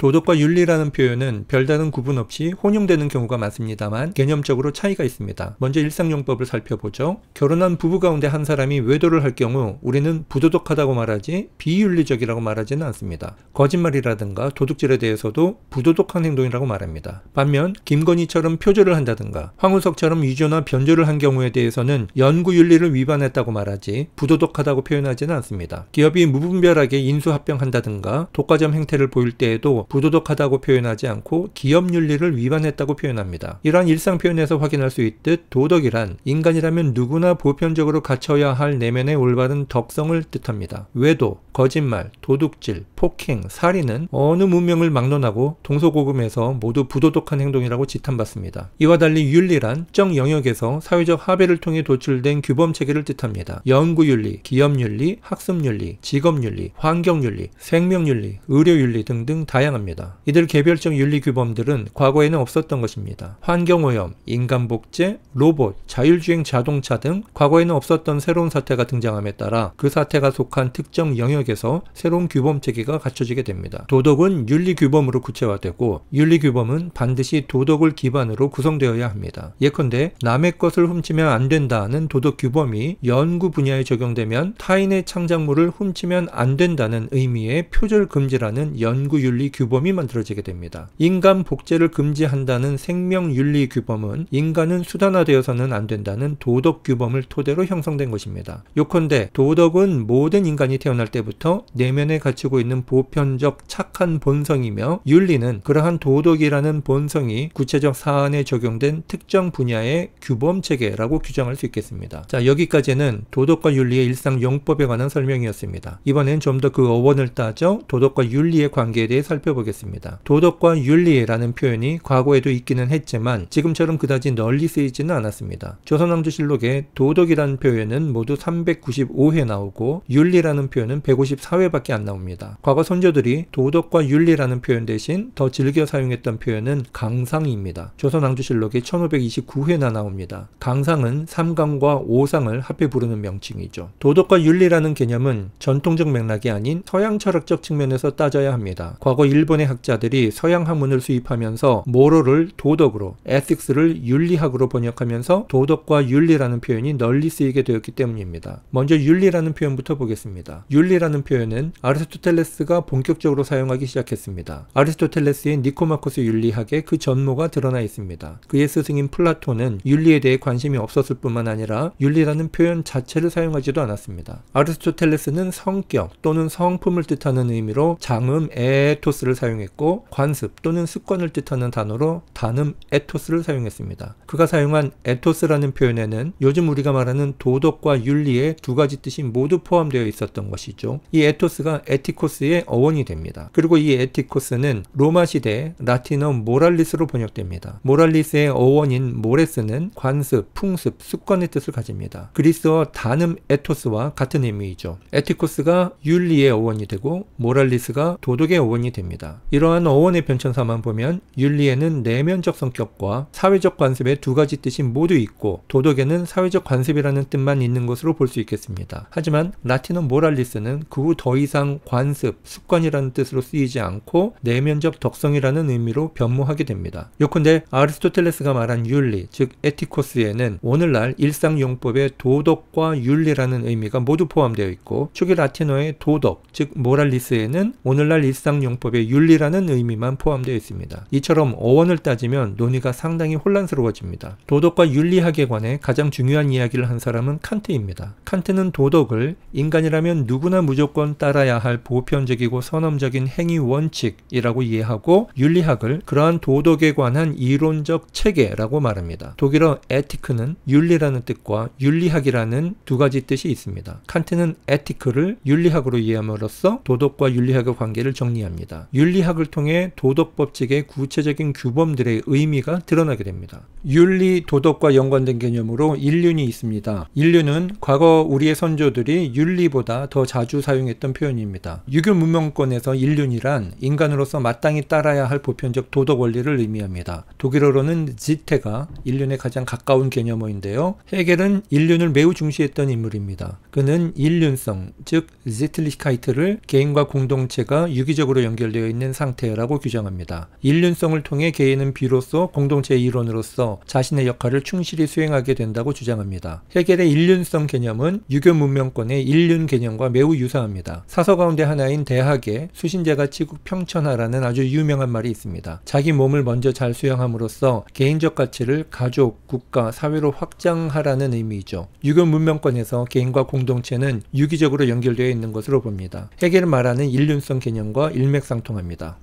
도덕과 윤리라는 표현은 별다른 구분 없이 혼용되는 경우가 많습니다만 개념적으로 차이가 있습니다. 먼저 일상용법을 살펴보죠. 결혼한 부부 가운데 한 사람이 외도를 할 경우 우리는 부도덕하다고 말하지 비윤리적이라고 말하지는 않습니다. 거짓말이라든가 도둑질에 대해서도 부도덕한 행동이라고 말합니다. 반면 김건희처럼 표절을 한다든가 황우석처럼 위조나 변조를 한 경우에 대해서는 연구윤리를 위반했다고 말하지 부도덕하다고 표현하지는 않습니다. 기업이 무분별하게 인수합병한다든가 독과점 행태를 보일 때에도 부도덕하다고 표현하지 않고 기업윤리를 위반했다고 표현합니다. 이러한 일상 표현에서 확인할 수 있듯 도덕이란 인간이라면 누구나 보편적으로 갖춰야 할 내면의 올바른 덕성을 뜻합니다. 외도, 거짓말, 도둑질, 폭행, 살인은 어느 문명을 막론하고 동서고금에서 모두 부도덕한 행동이라고 지탄받습니다. 이와 달리 윤리란 특정 영역에서 사회적 합의를 통해 도출된 규범체계를 뜻합니다. 연구윤리, 기업윤리, 학습윤리, 직업윤리, 환경윤리, 생명윤리, 의료윤리 등등 다양합니다. 이들 개별적 윤리 규범들은 과거에는 없었던 것입니다. 환경오염, 인간복제, 로봇, 자율주행 자동차 등 과거에는 없었던 새로운 사태가 등장함에 따라 그 사태가 속한 특정 영역에서 새로운 규범체계가 갖춰지게 됩니다. 도덕은 윤리 규범으로 구체화되고 윤리 규범은 반드시 도덕을 기반으로 구성되어야 합니다. 예컨대 남의 것을 훔치면 안 된다는 도덕 규범이 연구 분야에 적용되면 타인의 창작물을 훔치면 안 된다는 의미의 표절 금지라는 연구윤리 규범이 만들어지게 됩니다. 인간 복제를 금지한다는 생명윤리 규범은 인간은 수단화되어서는 안 된다는 도덕 규범을 토대로 형성된 것입니다. 요컨대 도덕은 모든 인간이 태어날 때부터 내면에 갖추고 있는 보편적 착한 본성이며 윤리는 그러한 도덕이라는 본성이 구체적 사안에 적용된 특정 분야의 규범체계라고 규정할 수 있겠습니다. 자, 여기까지는 도덕과 윤리의 일상 용법에 관한 설명이었습니다. 이번엔 좀 더 그 어원을 따져 도덕과 윤리의 관계에 대해 살펴보겠습니다. 도덕과 윤리라는 표현이 과거에도 있기는 했지만 지금처럼 그다지 널리 쓰이지는 않았습니다. 조선왕조실록에 도덕이라는 표현은 모두 395회 나오고 윤리라는 표현은 154회밖에 안 나옵니다. 과거 선조들이 도덕과 윤리라는 표현 대신 더 즐겨 사용했던 표현은 강상입니다. 조선왕조실록에 1529회나 나옵니다. 강상은 삼강과 오상을 합해 부르는 명칭이죠. 도덕과 윤리라는 개념은 전통적 맥락이 아닌 서양 철학적 측면에서 따져야 합니다. 과거 일본의 학자들이 서양 학문을 수입하면서 모럴을 도덕으로, 에틱스를 윤리학으로 번역하면서 도덕과 윤리라는 표현이 널리 쓰이게 되었기 때문입니다. 먼저 윤리라는 표현부터 보겠습니다. 윤리라는 표현은 아리스토텔레스가 본격적으로 사용하기 시작했습니다. 아리스토텔레스의 니코마코스 윤리학에 그 전모가 드러나 있습니다. 그의 스승인 플라톤은 윤리에 대해 관심이 없었을 뿐만 아니라 윤리라는 표현 자체를 사용하지도 않았습니다. 아리스토텔레스는 성격 또는 성품을 뜻하는 의미로 장음 에토스를 사용했고 관습 또는 습관을 뜻하는 단어로 단음 에토스를 사용했습니다. 그가 사용한 에토스라는 표현에는 요즘 우리가 말하는 도덕과 윤리의 두 가지 뜻이 모두 포함되어 있었던 것이죠. 이 에토스가 에티코스의 어원이 됩니다. 그리고 이 에티코스는 로마 시대 라틴어 모랄리스로 번역됩니다. 모랄리스의 어원인 모레스는 관습, 풍습, 습관의 뜻을 가집니다. 그리스어 단음 에토스와 같은 의미이죠. 에티코스가 윤리의 어원이 되고 모랄리스가 도덕의 어원이 됩니다. 이러한 어원의 변천사만 보면 윤리에는 내면적 성격과 사회적 관습의 두 가지 뜻이 모두 있고 도덕에는 사회적 관습이라는 뜻만 있는 것으로 볼 수 있겠습니다. 하지만 라틴어 모랄리스는 그 후 더 이상 관습, 습관이라는 뜻으로 쓰이지 않고 내면적 덕성이라는 의미로 변모하게 됩니다. 요컨대 아리스토텔레스가 말한 윤리, 즉 에티코스에는 오늘날 일상용법의 도덕과 윤리라는 의미가 모두 포함되어 있고 초기 라틴어의 도덕, 즉 모랄리스에는 오늘날 일상용법의 윤리라는 의미만 포함되어 있습니다. 이처럼 어원을 따지면 논의가 상당히 혼란스러워집니다. 도덕과 윤리학에 관해 가장 중요한 이야기를 한 사람은 칸트입니다. 칸트는 도덕을 인간이라면 누구나 무조건 따라야 할 보편적이고 선험적인 행위 원칙이라고 이해하고 윤리학을 그러한 도덕에 관한 이론적 체계라고 말합니다. 독일어 에티크는 윤리라는 뜻과 윤리학이라는 두 가지 뜻이 있습니다. 칸트는 에티크를 윤리학으로 이해함으로써 도덕과 윤리학의 관계를 정리합니다. 윤리학을 통해 도덕 법칙의 구체적인 규범들의 의미가 드러나게 됩니다. 윤리, 도덕과 연관된 개념으로 인륜이 있습니다. 인륜은 과거 우리의 선조들이 윤리보다 더 자주 사용했던 표현입니다. 유교 문명권에서 인륜이란 인간으로서 마땅히 따라야 할 보편적 도덕 원리를 의미합니다. 독일어로는 지테가 인륜에 가장 가까운 개념어인데요. 헤겔은 인륜을 매우 중시했던 인물입니다. 그는 인륜성, 즉 지틀리카이트를 개인과 공동체가 유기적으로 연결되어 있는 상태라고 규정합니다. 인륜성을 통해 개인은 비로소 공동체의 일원으로서 자신의 역할을 충실히 수행하게 된다고 주장합니다. 헤겔의 인륜성 개념은 유교 문명권의 인륜 개념과 매우 유사합니다. 사서 가운데 하나인 대학에 수신제가 치국 평천하라는 아주 유명한 말이 있습니다. 자기 몸을 먼저 잘 수양함으로써 개인적 가치를 가족, 국가, 사회로 확장하라는 의미이죠. 유교 문명권에서 개인과 공동체는 유기적으로 연결되어 있는 것으로 봅니다. 헤겔은 말하는 인륜성 개념과 일맥상통합니다.